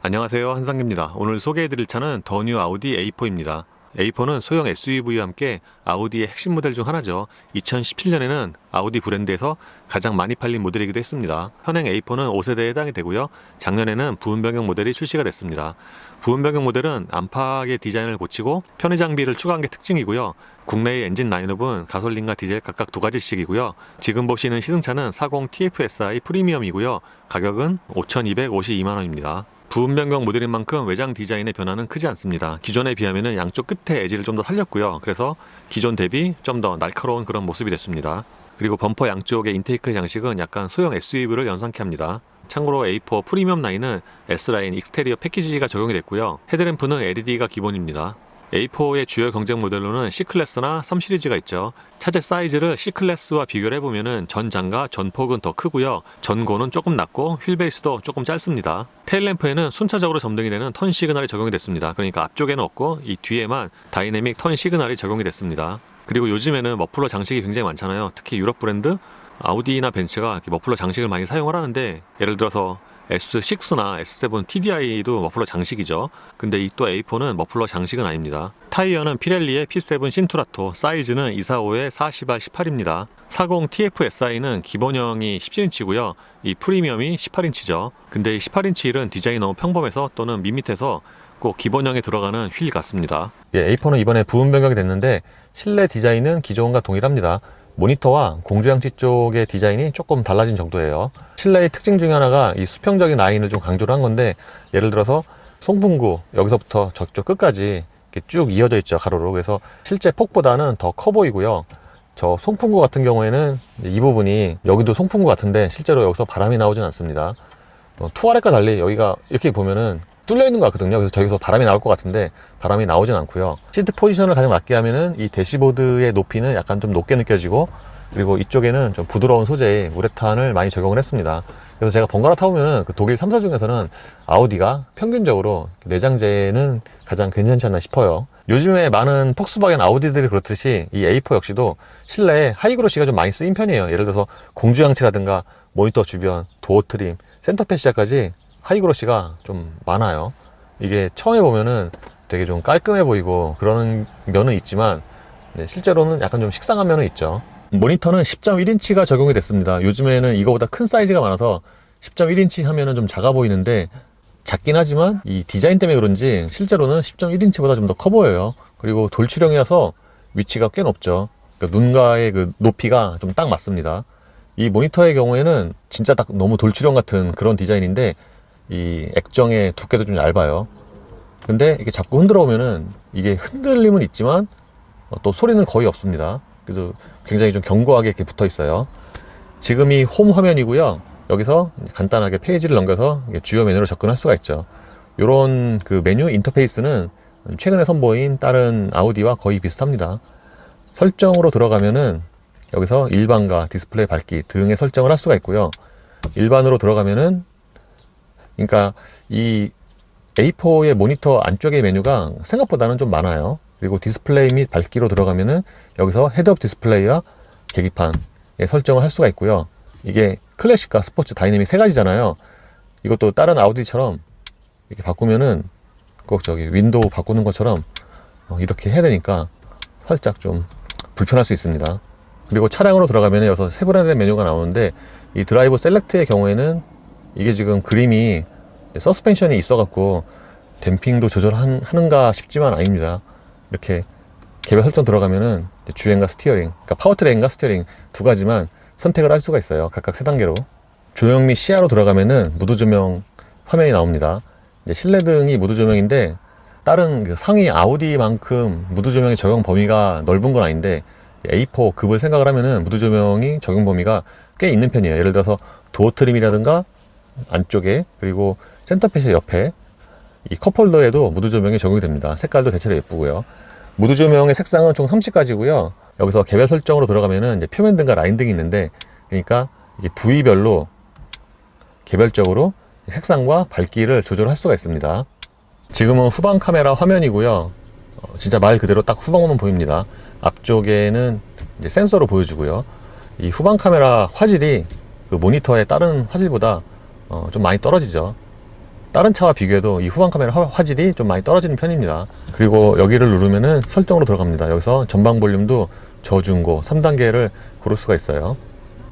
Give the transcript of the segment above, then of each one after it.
안녕하세요, 한상기입니다. 오늘 소개해드릴 차는 더 뉴 아우디 A4입니다. A4는 소형 SUV와 함께 아우디의 핵심 모델 중 하나죠. 2017년에는 아우디 브랜드에서 가장 많이 팔린 모델이기도 했습니다. 현행 A4는 5세대에 해당이 되고요. 작년에는 부분 변경 모델이 출시가 됐습니다. 부분 변경 모델은 안팎의 디자인을 고치고 편의 장비를 추가한 게 특징이고요. 국내의 엔진 라인업은 가솔린과 디젤 각각 두 가지씩이고요. 지금 보시는 시승차는 40 TFSI 프리미엄이고요. 가격은 5,252만 원입니다. 부분 변경 모델인 만큼 외장 디자인의 변화는 크지 않습니다. 기존에 비하면 양쪽 끝에 에지를 좀 더 살렸고요. 그래서 기존 대비 좀 더 날카로운 그런 모습이 됐습니다. 그리고 범퍼 양쪽의 인테이크 장식은 약간 소형 SUV를 연상케 합니다. 참고로 A4 프리미엄 라인은 S라인 익스테리어 패키지가 적용이 됐고요. 헤드램프는 LED가 기본입니다. A4의 주요 경쟁 모델로는 C클래스나 3시리즈가 있죠. 차체 사이즈를 C클래스와 비교를 해보면 전장과 전폭은 더 크고요. 전고는 조금 낮고 휠베이스도 조금 짧습니다. 테일램프에는 순차적으로 점등이 되는 턴 시그널이 적용이 됐습니다. 그러니까 앞쪽에는 없고 이 뒤에만 다이내믹 턴 시그널이 적용이 됐습니다. 그리고 요즘에는 머플러 장식이 굉장히 많잖아요. 특히 유럽 브랜드 아우디나 벤츠가 머플러 장식을 많이 사용을 하는데, 예를 들어서 S6나 S7 TDI도 머플러 장식이죠. 근데 이 또 A4는 머플러 장식은 아닙니다. 타이어는 피렐리의 P7 신투라토, 사이즈는 245의 40/18입니다. 40 TFSI는 기본형이 17인치고요. 이 프리미엄이 18인치죠. 근데 이 18인치 휠은 디자인이 너무 평범해서 또는 밋밋해서 꼭 기본형에 들어가는 휠 같습니다. A4는 이번에 부분 변경이 됐는데 실내 디자인은 기존과 동일합니다. 모니터와 공조장치 쪽의 디자인이 조금 달라진 정도예요. 실내의 특징 중에 하나가 이 수평적인 라인을 좀 강조를 한 건데, 예를 들어서 송풍구 여기서부터 저쪽 끝까지 이렇게 쭉 이어져 있죠, 가로로. 그래서 실제 폭보다는 더 커 보이고요. 저 송풍구 같은 경우에는 이 부분이, 여기도 송풍구 같은데 실제로 여기서 바람이 나오진 않습니다. 투아렛과 달리 여기가 이렇게 보면은 뚫려 있는 것 같거든요. 그래서 저기서 바람이 나올 것 같은데 바람이 나오진 않고요. 시트 포지션을 가장 낮게 하면은 이 대시보드의 높이는 약간 좀 높게 느껴지고, 그리고 이쪽에는 좀 부드러운 소재의 우레탄을 많이 적용을 했습니다. 그래서 제가 번갈아 타보면은 그 독일 3사 중에서는 아우디가 평균적으로 내장재는 가장 괜찮지 않나 싶어요. 요즘에 많은 폭스바겐 아우디들이 그렇듯이 이 A4 역시도 실내에 하이그로시가 좀 많이 쓰인 편이에요. 예를 들어서 공조장치라든가 모니터 주변, 도어 트림, 센터 패시아까지 하이그로시가 좀 많아요. 이게 처음에 보면은 되게 좀 깔끔해 보이고 그러는 면은 있지만, 실제로는 약간 좀 식상한 면은 있죠. 모니터는 10.1인치가 적용이 됐습니다. 요즘에는 이거보다 큰 사이즈가 많아서 10.1인치 하면은 좀 작아 보이는데, 작긴 하지만 이 디자인 때문에 그런지 실제로는 10.1인치보다 좀 더 커 보여요. 그리고 돌출형이라서 위치가 꽤 높죠. 그러니까 눈과의 그 높이가 좀 딱 맞습니다. 이 모니터의 경우에는 진짜 딱 너무 돌출형 같은 그런 디자인인데, 이 액정의 두께도 좀 얇아요. 근데 이게 잡고 흔들어 보면은 이게 흔들림은 있지만 또 소리는 거의 없습니다. 그래서 굉장히 좀 견고하게 이렇게 붙어 있어요. 지금이 홈 화면이고요. 여기서 간단하게 페이지를 넘겨서 주요 메뉴로 접근할 수가 있죠. 이런 그 메뉴 인터페이스는 최근에 선보인 다른 아우디와 거의 비슷합니다. 설정으로 들어가면은 여기서 일반과 디스플레이 밝기 등의 설정을 할 수가 있고요. 일반으로 들어가면은, 그러니까 이 A4의 모니터 안쪽의 메뉴가 생각보다는 좀 많아요. 그리고 디스플레이 및 밝기로 들어가면은 여기서 헤드업 디스플레이와 계기판의 설정을 할 수가 있고요. 이게 클래식과 스포츠, 다이내믹 세 가지잖아요. 이것도 다른 아우디처럼 이렇게 바꾸면은 꼭 저기 윈도우 바꾸는 것처럼 이렇게 해야 되니까 살짝 좀 불편할 수 있습니다. 그리고 차량으로 들어가면은 여기서 세 브랜드의 메뉴가 나오는데, 이 드라이브 셀렉트의 경우에는 이게 지금 그림이 서스펜션이 있어갖고 댐핑도 조절하는가 싶지만 아닙니다. 이렇게 개별 설정 들어가면은 주행과 스티어링, 그러니까 파워트레인과 스티어링 두 가지만 선택을 할 수가 있어요. 각각 세 단계로. 조형 및 시야로 들어가면은 무드 조명 화면이 나옵니다. 이제 실내등이 무드 조명인데, 다른 그 상위 아우디만큼 무드 조명의 적용 범위가 넓은 건 아닌데, A4 급을 생각을 하면은 무드 조명이 적용 범위가 꽤 있는 편이에요. 예를 들어서 도어 트림이라든가 안쪽에, 그리고 센터페시 옆에 이 컵홀더에도 무드 조명이 적용이 됩니다. 색깔도 대체로 예쁘고요. 무드 조명의 색상은 총 30가지고요. 여기서 개별 설정으로 들어가면은 이제 표면등과 라인등이 있는데, 그러니까 이게 부위별로 개별적으로 색상과 밝기를 조절할 수가 있습니다. 지금은 후방 카메라 화면이고요. 진짜 말 그대로 딱 후방만 보입니다. 앞쪽에는 이제 센서로 보여주고요. 이 후방 카메라 화질이 그 모니터의 다른 화질보다 좀 많이 떨어지죠. 다른 차와 비교해도 이 후방 카메라 화질이 좀 많이 떨어지는 편입니다. 그리고 여기를 누르면은 설정으로 들어갑니다. 여기서 전방 볼륨도 저중고 3단계를 고를 수가 있어요.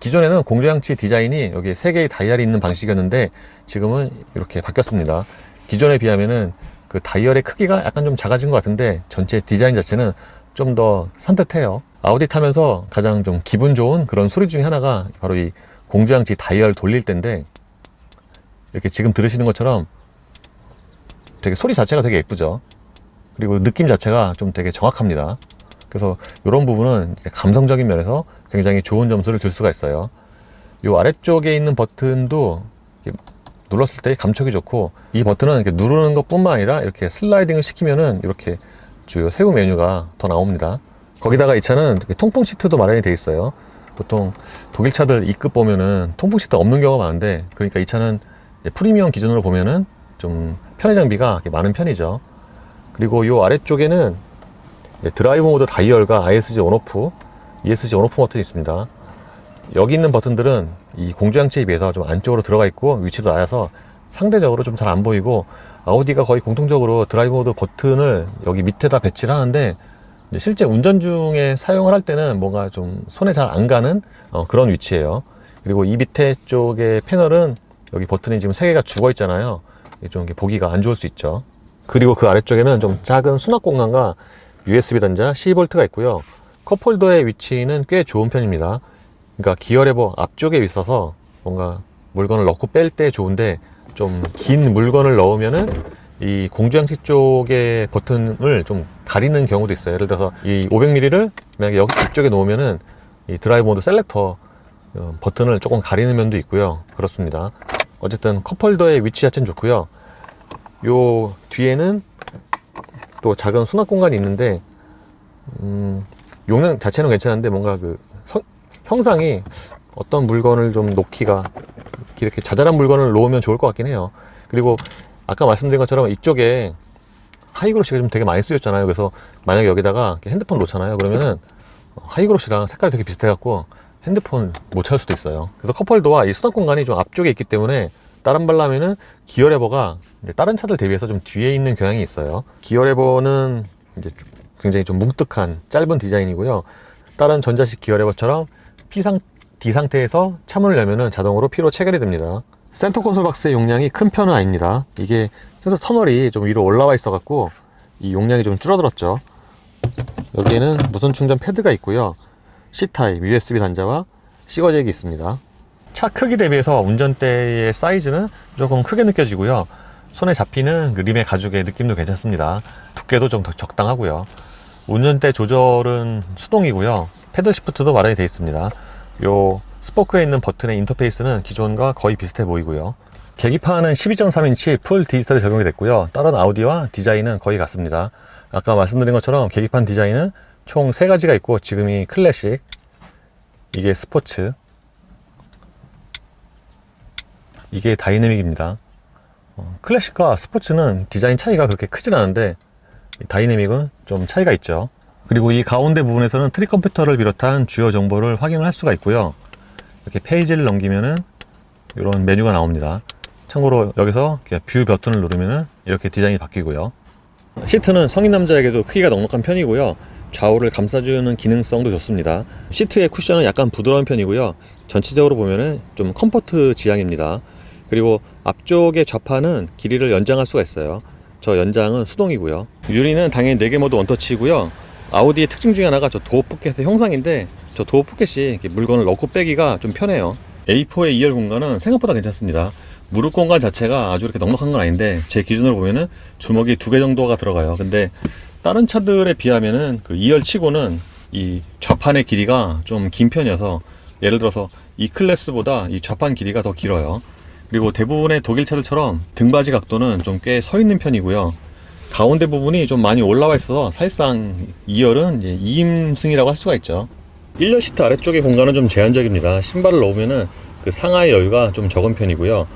기존에는 공조장치 디자인이 여기 3개의 다이얼이 있는 방식이었는데 지금은 이렇게 바뀌었습니다. 기존에 비하면은 그 다이얼의 크기가 약간 좀 작아진 것 같은데 전체 디자인 자체는 좀 더 산뜻해요. 아우디 타면서 가장 좀 기분 좋은 그런 소리 중에 하나가 바로 이 공조장치 다이얼 돌릴 때인데, 이렇게 지금 들으시는 것처럼 되게 소리 자체가 되게 예쁘죠. 그리고 느낌 자체가 좀 되게 정확합니다. 그래서 이런 부분은 감성적인 면에서 굉장히 좋은 점수를 줄 수가 있어요. 이 아래쪽에 있는 버튼도 눌렀을 때 감촉이 좋고, 이 버튼은 이렇게 누르는 것 뿐만 아니라 이렇게 슬라이딩을 시키면은 이렇게 주요 세부 메뉴가 더 나옵니다. 거기다가 이 차는 통풍 시트도 마련이 되어 있어요. 보통 독일 차들 E급 보면은 통풍 시트 없는 경우가 많은데, 그러니까 이 차는 프리미엄 기준으로 보면은 좀 편의 장비가 많은 편이죠. 그리고 이 아래쪽에는 드라이브 모드 다이얼과 ISG 온오프, ESG 온오프 버튼이 있습니다. 여기 있는 버튼들은 이 공조장치에 비해서 좀 안쪽으로 들어가 있고 위치도 낮아서 상대적으로 좀 잘 안 보이고, 아우디가 거의 공통적으로 드라이브 모드 버튼을 여기 밑에다 배치를 하는데, 실제 운전 중에 사용을 할 때는 뭔가 좀 손에 잘 안 가는 그런 위치예요. 그리고 이 밑에 쪽의 패널은 여기 버튼이 지금 3개가 죽어 있잖아요. 좀 보기가 안 좋을 수 있죠. 그리고 그 아래쪽에는 좀 작은 수납 공간과 USB 단자 12V가 있고요. 컵홀더의 위치는 꽤 좋은 편입니다. 그러니까 기어 레버 앞쪽에 있어서 뭔가 물건을 넣고 뺄 때 좋은데, 좀 긴 물건을 넣으면은 이 공조장치 쪽의 버튼을 좀 가리는 경우도 있어요. 예를 들어서 이 500ml를 만약에 여기 뒤쪽에 놓으면은 이 드라이브 모드 셀렉터 버튼을 조금 가리는 면도 있고요. 그렇습니다. 어쨌든 컵홀더의 위치 자체는 좋고요. 요 뒤에는 또 작은 수납 공간이 있는데, 용량 자체는 괜찮은데 뭔가 그 형상이 어떤 물건을 좀 놓기가, 이렇게 자잘한 물건을 놓으면 좋을 것 같긴 해요. 그리고 아까 말씀드린 것처럼 이쪽에 하이그로시가 좀 되게 많이 쓰였잖아요. 그래서 만약에 여기다가 핸드폰 놓잖아요. 그러면은 하이그로시랑 색깔이 되게 비슷해갖고 핸드폰 못 찾을 수도 있어요. 그래서 컵홀더와 이 수납 공간이 좀 앞쪽에 있기 때문에 다른 발라면은 기어 레버가 다른 차들 대비해서 좀 뒤에 있는 경향이 있어요. 기어 레버는 이제 굉장히 좀 뭉툭한 짧은 디자인이고요. 다른 전자식 기어 레버처럼 D 상태에서 차문을 열면은 자동으로 P로 체결이 됩니다. 센터 콘솔 박스의 용량이 큰 편은 아닙니다. 이게 센터 터널이 좀 위로 올라와 있어 갖고 이 용량이 좀 줄어들었죠. 여기에는 무선 충전 패드가 있고요. C타입 USB 단자와 C거잭이 있습니다. 차 크기 대비해서 운전대의 사이즈는 조금 크게 느껴지고요. 손에 잡히는 림의 가죽의 느낌도 괜찮습니다. 두께도 좀 더 적당하고요. 운전대 조절은 수동이고요. 패들 시프트도 마련이 되어 있습니다. 요 스포크에 있는 버튼의 인터페이스는 기존과 거의 비슷해 보이고요. 계기판은 12.3인치 풀 디지털이 적용이 됐고요. 다른 아우디와 디자인은 거의 같습니다. 아까 말씀드린 것처럼 계기판 디자인은 총 3가지가 있고, 지금이 클래식, 이게 스포츠, 이게 다이내믹입니다. 클래식과 스포츠는 디자인 차이가 그렇게 크진 않은데 다이내믹은 좀 차이가 있죠. 그리고 이 가운데 부분에서는 트릭 컴퓨터를 비롯한 주요 정보를 확인을 할 수가 있고요. 이렇게 페이지를 넘기면은 이런 메뉴가 나옵니다. 참고로 여기서 뷰 버튼을 누르면은 이렇게 디자인이 바뀌고요. 시트는 성인 남자에게도 크기가 넉넉한 편이고요. 좌우를 감싸주는 기능성도 좋습니다. 시트의 쿠션은 약간 부드러운 편이고요. 전체적으로 보면은 좀 컴포트 지향입니다. 그리고 앞쪽의 좌판은 길이를 연장할 수가 있어요. 저 연장은 수동이고요. 유리는 당연히 4개 모드 원터치이고요. 아우디의 특징 중에 하나가 저 도어 포켓의 형상인데, 저 도어 포켓이 물건을 넣고 빼기가 좀 편해요. A4의 2열 공간은 생각보다 괜찮습니다. 무릎 공간 자체가 아주 이렇게 넉넉한 건 아닌데, 제 기준으로 보면은 주먹이 2개 정도가 들어가요. 근데 다른 차들에 비하면은 그 2열 치고는 이 좌판의 길이가 좀 긴 편이어서, 예를 들어서 E 클래스보다 이 좌판 길이가 더 길어요. 그리고 대부분의 독일 차들처럼 등받이 각도는 좀 꽤 서 있는 편이고요. 가운데 부분이 좀 많이 올라와 있어서 사실상 2열은 2인승이라고 할 수가 있죠. 1열 시트 아래쪽의 공간은 좀 제한적입니다. 신발을 넣으면은 그 상하의 여유가 좀 적은 편이고요.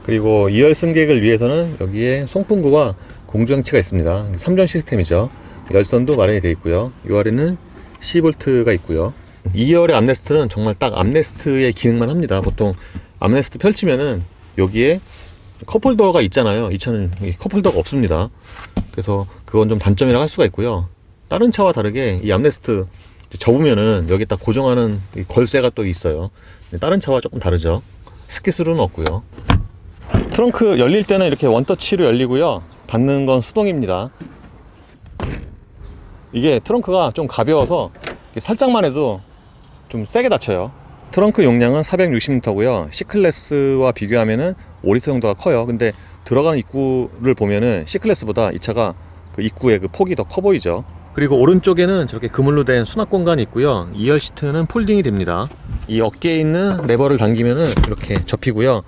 그리고 2열 승객을 위해서는 여기에 송풍구와 공조장치가 있습니다. 3전 시스템이죠. 열선도 마련이 되어 있고요. 이 아래는 10V가 있고요. 2열의 암레스트는 정말 딱 암레스트의 기능만 합니다. 보통 암레스트 펼치면은 여기에 컵홀더가 있잖아요. 이 차는 컵홀더가 없습니다. 그래서 그건 좀 단점이라고 할 수가 있고요. 다른 차와 다르게 이 암레스트 접으면은 여기 딱 고정하는 이 걸쇠가 또 있어요. 다른 차와 조금 다르죠. 스키스루는 없고요. 트렁크 열릴 때는 이렇게 원터치로 열리고요. 닫는 건 수동입니다. 이게 트렁크가 좀 가벼워서 살짝만 해도 좀 세게 닫혀요. 트렁크 용량은 460리터고요. C클래스와 비교하면은 5리터 정도가 커요. 근데 들어가는 입구를 보면은 C클래스보다 이 차가 그 입구의 그 폭이 더 커 보이죠. 그리고 오른쪽에는 저렇게 그물로 된 수납 공간이 있고요. 2열 시트는 폴딩이 됩니다. 이 어깨에 있는 레버를 당기면은 이렇게 접히고요.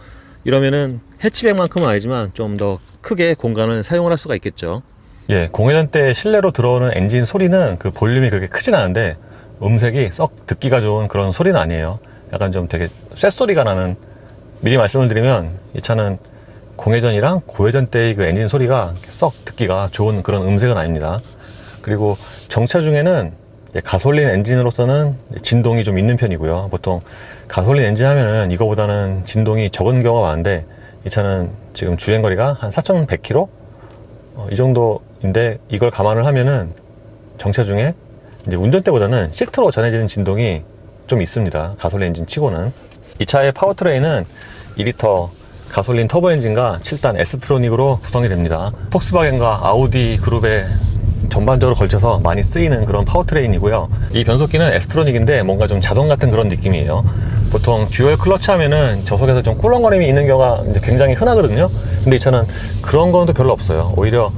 이러면은 해치백만큼은 아니지만 좀 더 크게 공간을 사용을 할 수가 있겠죠. 예, 공회전 때 실내로 들어오는 엔진 소리는 그 볼륨이 그렇게 크진 않은데 음색이 썩 듣기가 좋은 그런 소리는 아니에요. 약간 좀 되게 쇳소리가 나는, 미리 말씀을 드리면 이 차는 공회전이랑 고회전 때의 그 엔진 소리가 썩 듣기가 좋은 그런 음색은 아닙니다. 그리고 정차 중에는 가솔린 엔진으로서는 진동이 좀 있는 편이고요. 보통 가솔린 엔진 하면은 이거보다는 진동이 적은 경우가 많은데 이 차는 지금 주행거리가 한 4,100km? 이 정도인데 이걸 감안을 하면은 정차 중에 이제 운전대보다는 시트로 전해지는 진동이 좀 있습니다. 가솔린 엔진 치고는. 이 차의 파워트레인은 2리터 가솔린 터보 엔진과 7단 S트로닉으로 구성이 됩니다. 폭스바겐과 아우디 그룹의 전반적으로 걸쳐서 많이 쓰이는 그런 파워트레인이고요. 이 변속기는 S트로닉인데 뭔가 좀 자동 같은 그런 느낌이에요. 보통 듀얼 클러치 하면은 저속에서 좀 꿀렁거림이 있는 경우가 이제 굉장히 흔하거든요. 근데 이 차는 그런 건 또 별로 없어요. 오히려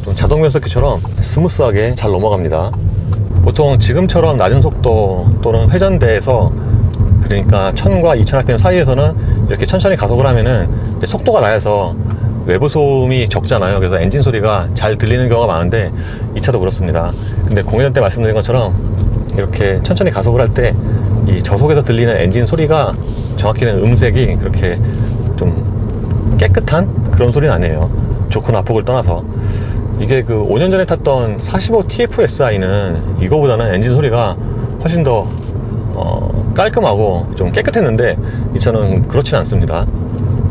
좀 자동 변속기처럼 스무스하게 잘 넘어갑니다. 보통 지금처럼 낮은 속도 또는 회전대에서, 그러니까 1000과 2000rpm 사이에서는 이렇게 천천히 가속을 하면은 속도가 낮아서 외부 소음이 적잖아요. 그래서 엔진 소리가 잘 들리는 경우가 많은데 이 차도 그렇습니다. 근데 공회전 때 말씀드린 것처럼 이렇게 천천히 가속을 할 때 이 저속에서 들리는 엔진 소리가, 정확히는 음색이 그렇게 좀 깨끗한 그런 소리는 아니에요. 좋고 나쁘고를 떠나서. 이게 그 5년 전에 탔던 45 TFSI는 이거보다는 엔진 소리가 훨씬 더 깔끔하고 좀 깨끗했는데 이 차는 그렇진 않습니다.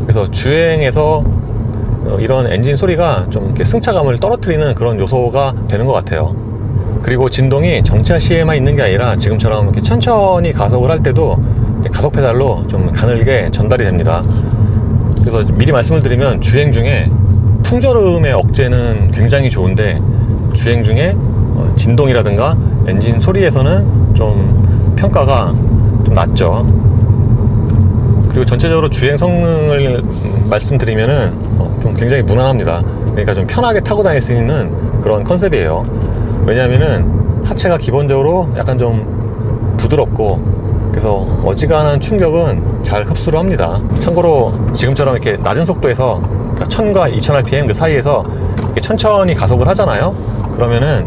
그래서 주행에서 이런 엔진 소리가 좀 이렇게 승차감을 떨어뜨리는 그런 요소가 되는 것 같아요. 그리고 진동이 정차 시에만 있는 게 아니라 지금처럼 이렇게 천천히 가속을 할 때도 가속 페달로 좀 가늘게 전달이 됩니다. 그래서 미리 말씀을 드리면 주행 중에 풍절음의 억제는 굉장히 좋은데 주행 중에 진동이라든가 엔진 소리에서는 좀 평가가 좀 낮죠. 그리고 전체적으로 주행 성능을 말씀드리면은 좀 굉장히 무난합니다. 그러니까 좀 편하게 타고 다닐 수 있는 그런 컨셉이에요. 왜냐하면은 하체가 기본적으로 약간 좀 부드럽고, 그래서 어지간한 충격은 잘 흡수를 합니다. 참고로 지금처럼 이렇게 낮은 속도에서 1000과 2000rpm 그 사이에서 이렇게 천천히 가속을 하잖아요. 그러면은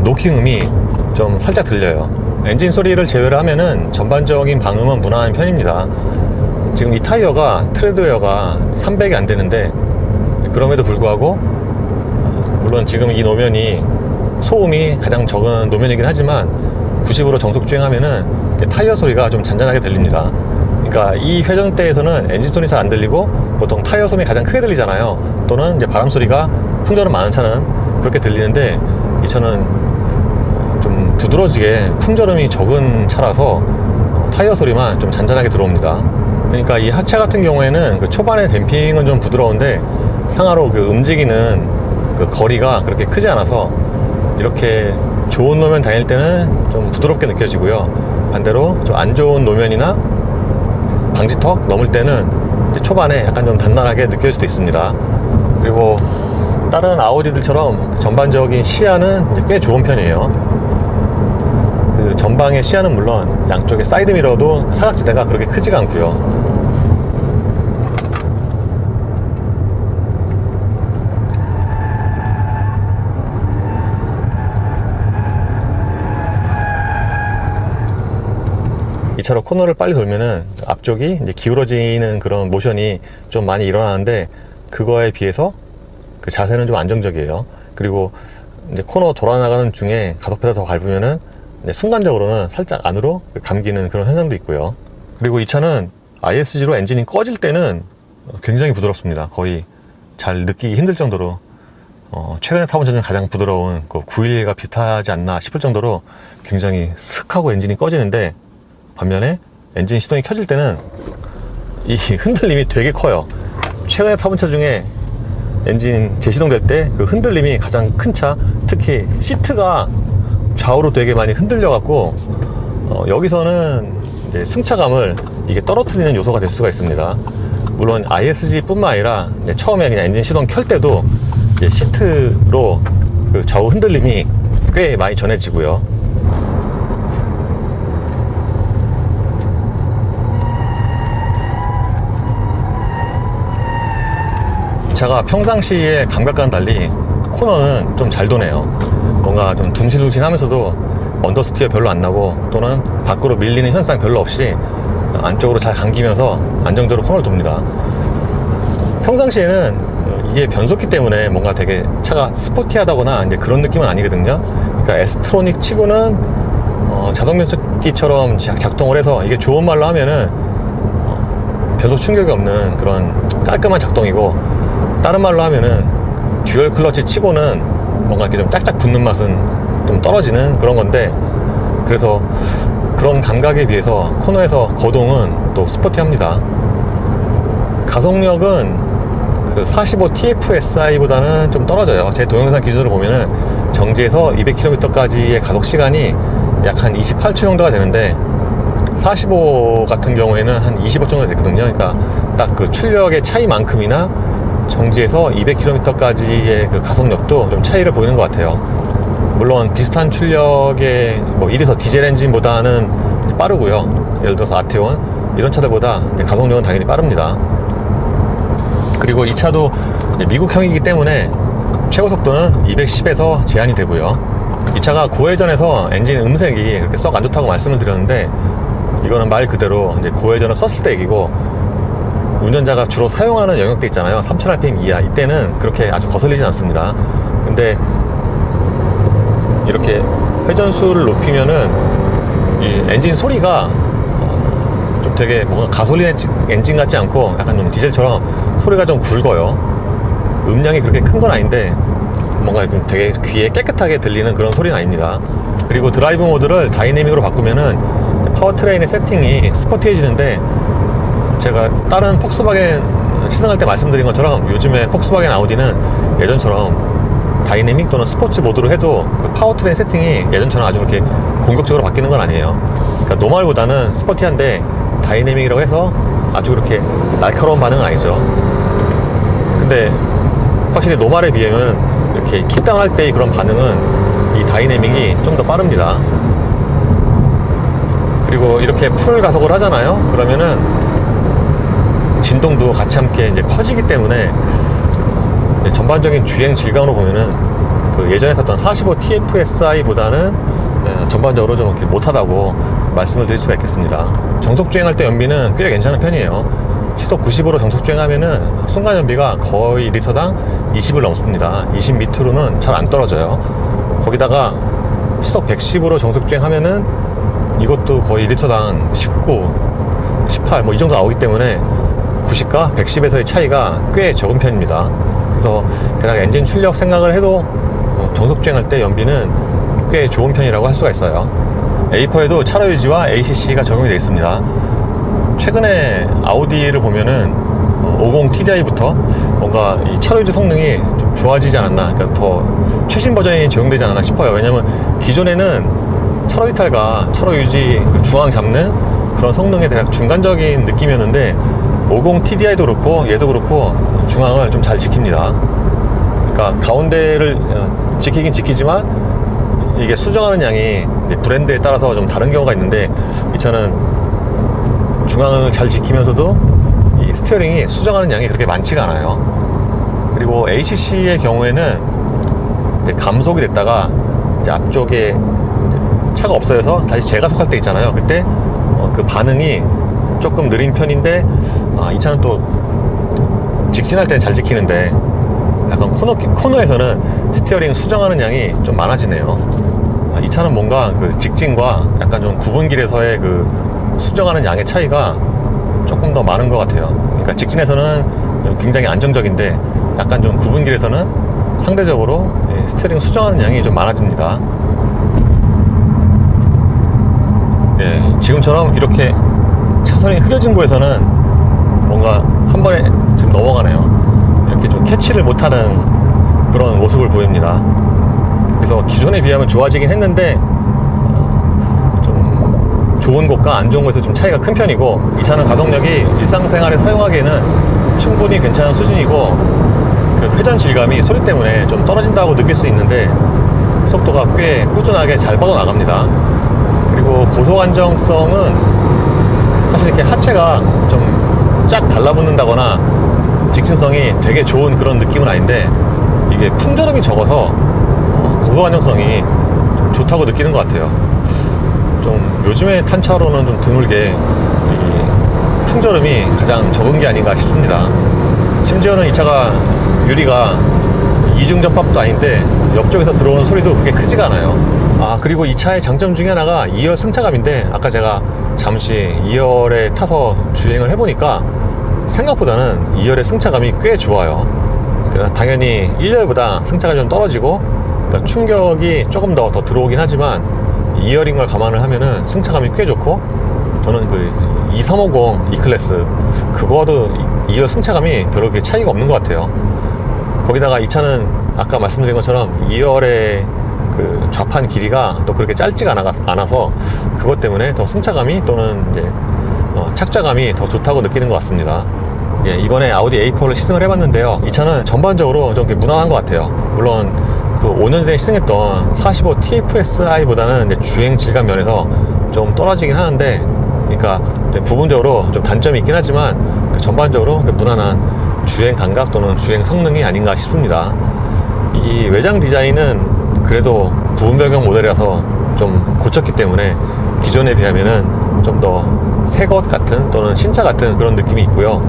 노킹음이 좀 살짝 들려요. 엔진 소리를 제외를 하면은 전반적인 방음은 무난한 편입니다. 지금 이 타이어가 트레드웨어가 300이 안 되는데, 그럼에도 불구하고 물론 지금 이 노면이 소음이 가장 적은 노면이긴 하지만 90으로 정속 주행하면은 타이어 소리가 좀 잔잔하게 들립니다. 그러니까 이 회전대에서는 엔진 소리 잘 안 들리고 보통 타이어 소음이 가장 크게 들리잖아요. 또는 이제 바람 소리가 풍절음 많은 차는 그렇게 들리는데 이 차는 좀 두드러지게 풍절음이 적은 차라서 타이어 소리만 좀 잔잔하게 들어옵니다. 그러니까 이 하체 같은 경우에는 그 초반에 댐핑은 좀 부드러운데 상하로 그 움직이는 그 거리가 그렇게 크지 않아서 이렇게 좋은 노면 다닐 때는 좀 부드럽게 느껴지고요. 반대로 좀 안 좋은 노면이나 방지턱 넘을 때는 이제 초반에 약간 좀 단단하게 느껴질 수도 있습니다. 그리고 다른 아우디들처럼 전반적인 시야는 이제 꽤 좋은 편이에요. 그 전방의 시야는 물론 양쪽에 사이드 미러도 사각지대가 그렇게 크지가 않고요. 이 차로 코너를 빨리 돌면은 앞쪽이 이제 기울어지는 그런 모션이 좀 많이 일어나는데 그거에 비해서 그 자세는 좀 안정적이에요. 그리고 이제 코너 돌아나가는 중에 가속 페달 더 밟으면은 순간적으로는 살짝 안으로 감기는 그런 현상도 있고요. 그리고 이 차는 ISG로 엔진이 꺼질 때는 굉장히 부드럽습니다. 거의 잘 느끼기 힘들 정도로 최근에 타본 차 중 가장 부드러운 그 911과 비슷하지 않나 싶을 정도로 굉장히 슥하고 엔진이 꺼지는데, 반면에 엔진 시동이 켜질 때는 이 흔들림이 되게 커요. 최근에 타본 차 중에 엔진 재시동될 때 그 흔들림이 가장 큰 차, 특히 시트가 좌우로 되게 많이 흔들려 갖고 여기서는 이제 승차감을 이게 떨어뜨리는 요소가 될 수가 있습니다. 물론 ISG 뿐만 아니라 처음에 그냥 엔진 시동 켤 때도 시트로 그 좌우 흔들림이 꽤 많이 전해지고요. 이 차가 평상시의 감각과는 달리 코너는 좀 잘 도네요. 뭔가 좀 둥실둥실하면서도 언더스티어 별로 안 나고, 또는 밖으로 밀리는 현상 별로 없이 안쪽으로 잘 감기면서 안정적으로 코너를 돕니다. 평상시에는 이게 변속기 때문에 뭔가 되게 차가 스포티하다거나 이제 그런 느낌은 아니거든요. 그러니까 에스트로닉 치고는 자동 변속기처럼 작동을 해서, 이게 좋은 말로 하면은 변속 충격이 없는 그런 깔끔한 작동이고, 다른 말로 하면은 듀얼 클러치 치고는 뭔가 이렇게 좀 짝짝 붙는 맛은 좀 떨어지는 그런 건데, 그래서 그런 감각에 비해서 코너에서 거동은 또 스포티합니다. 가속력은 그 45 TFSI보다는 좀 떨어져요. 제 동영상 기준으로 보면은 정지에서 200km까지의 가속 시간이 약 한 28초 정도가 되는데, 45 같은 경우에는 한 25 정도 됐거든요. 그러니까 딱 그 출력의 차이만큼이나 정지에서 200km까지의 그 가속력도 좀 차이를 보이는 것 같아요. 물론 비슷한 출력의 뭐 1에서 디젤 엔진보다는 빠르고요. 예를 들어서 아테온 이런 차들보다 가속력은 당연히 빠릅니다. 그리고 이 차도 미국형이기 때문에 최고 속도는 210에서 제한이 되고요. 이 차가 고회전에서 엔진 음색이 그렇게 썩 안 좋다고 말씀을 드렸는데, 이거는 말 그대로 이제 고회전을 썼을 때 얘기고, 운전자가 주로 사용하는 영역대 있잖아요. 3000rpm 이하, 이때는 그렇게 아주 거슬리진 않습니다. 근데 이렇게 회전수를 높이면은 이 엔진 소리가 좀 되게 뭔가 가솔린 엔진 같지 않고 약간 좀 디젤처럼 소리가 좀 굵어요. 음량이 그렇게 큰 건 아닌데 뭔가 좀 되게 귀에 깨끗하게 들리는 그런 소리는 아닙니다. 그리고 드라이브 모드를 다이내믹으로 바꾸면은 파워트레인의 세팅이 스포티해지는데, 제가 다른 폭스바겐 시승할 때 말씀드린 것처럼 요즘에 폭스바겐 아우디는 예전처럼 다이내믹 또는 스포츠 모드로 해도 그 파워트레인 세팅이 예전처럼 아주 그렇게 공격적으로 바뀌는 건 아니에요. 그러니까 노멀보다는 스포티한데 다이내믹이라고 해서 아주 그렇게 날카로운 반응은 아니죠. 근데 확실히 노멀에 비하면 이렇게 킥다운 할 때의 그런 반응은 이 다이내믹이 좀 더 빠릅니다. 그리고 이렇게 풀 가속을 하잖아요. 그러면은 진동도 같이 함께 이제 커지기 때문에 전반적인 주행 질감으로 보면은 그 예전에 샀던 45 TFSI보다는 전반적으로 좀 이렇게 못하다고 말씀을 드릴 수가 있겠습니다. 정속 주행할 때 연비는 꽤 괜찮은 편이에요. 시속 90으로 정속 주행하면은 순간 연비가 거의 리터당 20을 넘습니다. 20 밑으로는 잘 안 떨어져요. 거기다가 시속 110으로 정속 주행하면은 이것도 거의 리터당 19, 18 뭐 이 정도 나오기 때문에 90과 110에서의 차이가 꽤 적은 편입니다. 그래서 대략 엔진 출력 생각을 해도 정속 주행할 때 연비는 꽤 좋은 편이라고 할 수가 있어요. A4에도 차로 유지와 ACC가 적용이 되어 있습니다. 최근에 아우디를 보면은 50 TDI부터 뭔가 이 차로 유지 성능이 좀 좋아지지 않았나, 그러니까 더 최신 버전이 적용되지 않았나 싶어요. 왜냐면 기존에는 차로 이탈과 차로 유지 중앙 잡는 그런 성능의 대략 중간적인 느낌이었는데, 50 TDI도 그렇고 얘도 그렇고 중앙을 좀 잘 지킵니다. 그러니까 가운데를 지키긴 지키지만 이게 수정하는 양이 브랜드에 따라서 좀 다른 경우가 있는데, 이 차는 중앙을 잘 지키면서도 이 스티어링이 수정하는 양이 그렇게 많지가 않아요. 그리고 ACC의 경우에는 이제 감속이 됐다가 이제 앞쪽에 차가 없어져서 다시 재가속할 때 있잖아요. 그때 그 반응이 조금 느린 편인데, 이 차는 또 직진할 때는 잘 지키는데 약간 코너에서는 스티어링 수정하는 양이 좀 많아지네요. 이 차는 뭔가 그 직진과 약간 좀 구분길에서의 그 수정하는 양의 차이가 조금 더 많은 것 같아요. 그러니까 그러니까 직진에서는 굉장히 안정적인데 약간 좀 굽은 길에서는 상대적으로 스티어링 수정하는 양이 좀 많아집니다. 예, 지금처럼 이렇게 차선이 흐려진 곳에서는 뭔가 한 번에 지금 넘어가네요. 이렇게 좀 캐치를 못하는 그런 모습을 보입니다. 그래서 기존에 비하면 좋아지긴 했는데 좀 좋은 곳과 안 좋은 곳에서 좀 차이가 큰 편이고, 이 차는 가동력이 일상생활에 사용하기에는 충분히 괜찮은 수준이고, 그 회전 질감이 소리 때문에 좀 떨어진다고 느낄 수 있는데 속도가 꽤 꾸준하게 잘 뻗어나갑니다. 그리고 고속 안정성은 사실 이렇게 하체가 좀 쫙 달라붙는다거나 직진성이 되게 좋은 그런 느낌은 아닌데, 이게 풍절음이 적어서 고속 안정성이 좀 좋다고 느끼는 것 같아요. 좀 요즘에 탄 차로는 좀 드물게 이 풍절음이 가장 적은 게 아닌가 싶습니다. 심지어는 이 차가 유리가 이중 접합도 아닌데 옆쪽에서 들어오는 소리도 그렇게 크지가 않아요. 그리고 이 차의 장점 중에 하나가 2열 승차감인데, 아까 제가 잠시 2열에 타서 주행을 해보니까 생각보다는 2열의 승차감이 꽤 좋아요. 당연히 1열보다 승차가 좀 떨어지고, 그러니까 충격이 조금 더 들어오긴 하지만 2열인 걸 감안을 하면은 승차감이 꽤 좋고, 저는 그 2350 E클래스 그거와도 2열 승차감이 별로 그렇게 차이가 없는 것 같아요. 거기다가 이 차는 아까 말씀드린 것처럼 2열의 그 좌판 길이가 또 그렇게 짧지가 않아서 그것 때문에 더 승차감이 또는 이제 착좌감이 더 좋다고 느끼는 것 같습니다. 예, 이번에 아우디 A4를 시승을 해봤는데요, 이 차는 전반적으로 좀 무난한 것 같아요. 물론 그 5년 전에 시승했던 45 TFSI보다는 주행 질감 면에서 좀 떨어지긴 하는데, 그러니까 부분적으로 좀 단점이 있긴 하지만 전반적으로 무난한 주행 감각 또는 주행 성능이 아닌가 싶습니다. 이 외장 디자인은 그래도 부분 변경 모델이라서 좀 고쳤기 때문에 기존에 비하면은 좀 더 새 것 같은 또는 신차 같은 그런 느낌이 있고요.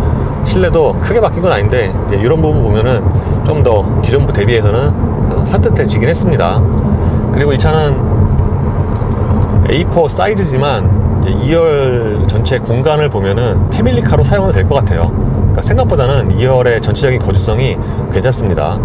실내도 크게 바뀐 건 아닌데 이런 부분 보면은 좀 더 기존부 대비해서는 산뜻해지긴 했습니다. 그리고 이 차는 A4 사이즈지만 2열 전체 공간을 보면은 패밀리카로 사용은 될 것 같아요. 그러니까 생각보다는 2열의 전체적인 거주성이 괜찮습니다.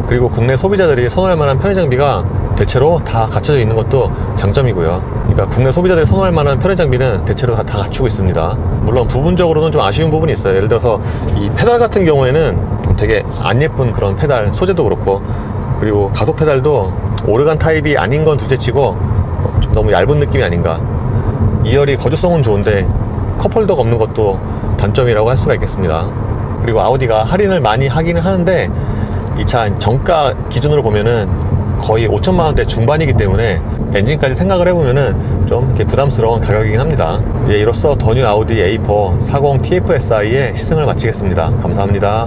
그리고 국내 소비자들이 선호할 만한 편의 장비가 대체로 다 갖춰져 있는 것도 장점이고요. 그러니까 국내 소비자들이 선호할 만한 편의 장비는 대체로 다 갖추고 있습니다. 물론 부분적으로는 좀 아쉬운 부분이 있어요. 예를 들어서 이 페달 같은 경우에는 좀 되게 안 예쁜 그런 페달 소재도 그렇고, 그리고 가속 페달도 오르간 타입이 아닌 건 둘째치고 좀 너무 얇은 느낌이 아닌가. 2열이 거주성은 좋은데 컵홀더가 없는 것도 단점이라고 할 수가 있겠습니다. 그리고 아우디가 할인을 많이 하기는 하는데 이 차 정가 기준으로 보면은 거의 5천만 원대 중반이기 때문에 엔진까지 생각을 해보면은 좀 이렇게 부담스러운 가격이긴 합니다. 예, 이로써 더 뉴 아우디 A4 40 TFSI의 시승을 마치겠습니다. 감사합니다.